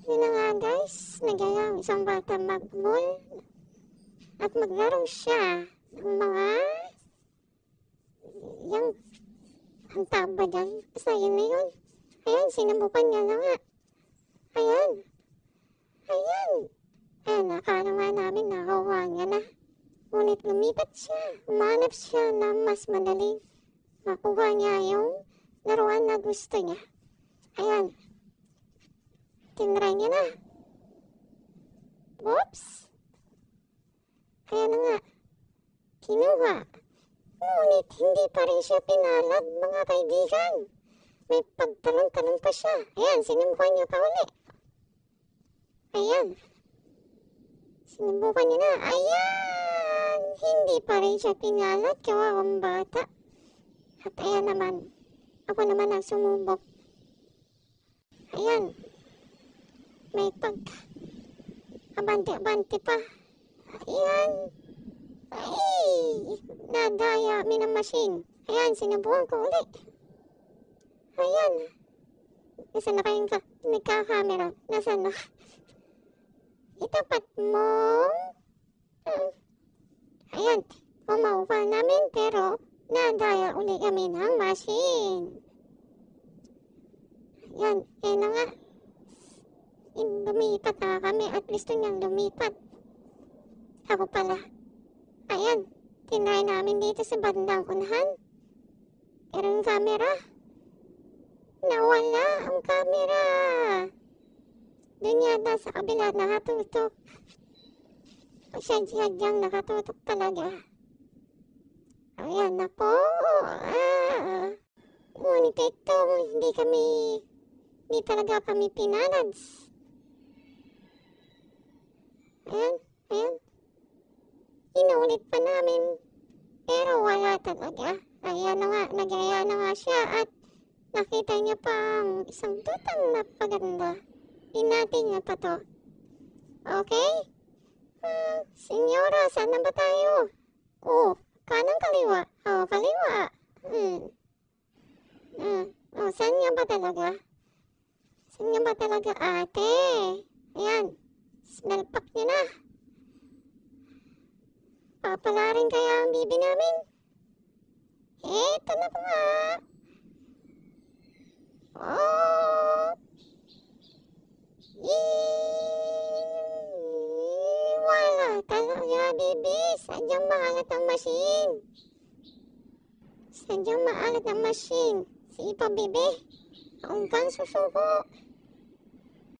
Yun na nga guys, nagyaya ang isang bata mag-mall at maglaro siya ng mga yung ang tawag ba dyan? Basta yun na yun. Ayan, sinubukan niya na nga. Ayan. Ayan. Ayan, akala nga namin nakuha niya na. Ngunit lumipat siya. Umanap siya na mas madali. Makuha niya yung laruan na gusto niya. Ayan. Tinry niya na. Oops. Ayan na nga. Kinuha. Ngunit hindi pa rin siya pinalad, mga kaibigan. May pagtalong-talong pa siya. Ayan, sinubukan niya pa uli. Ayan. Sinubukan niya na. Ayan. Hindi pa rin siya pinalad, kawawang bata. At ayan naman. Ako naman ang sumubok. Ayan. May abante-abante pa. Ayan. Ay! Nadaya minamasin. Ayan, sinubukan ko ulit. Ayan. Nasaan na kayong nagka-camera? Nasaan na? Itapat mo. Ayan. Umaupa namin pero nadaya ulit kami ng machine. Ayan. Ayan na nga. Lumipat na kami at gusto niyang lumipat. Ako pala. Ayan. Tinry namin dito sa bandang unahan. Pero yung camera. Nawala ang camera. Doon yata sa kabila nakatutok. Sadyang nakatutok talaga. Ayan na po. Ngunit ito, hindi talaga kami pinalads. Ayan, ayan. Inulit pa namin. Pero wala talaga. Ayan na nga, nagyaya na nga siya at nakita niya pang isang tutang napaganda. Pinati niya pa to. Okay? Senyora, saan na ba tayo? Oh, kanang kaliwa. Oh, kaliwa. Oh, saan niya ba talaga? Saan niya ba talaga, ate? Ayan. Smell pack niya na. Papalarin kaya ang bibi namin? Eto na po nga. Oh! Wala talaga, bibi. Sadyang maalat ang machine. Sadyang maalat ang machine. Sige pa, bibi. Akong kang susuko.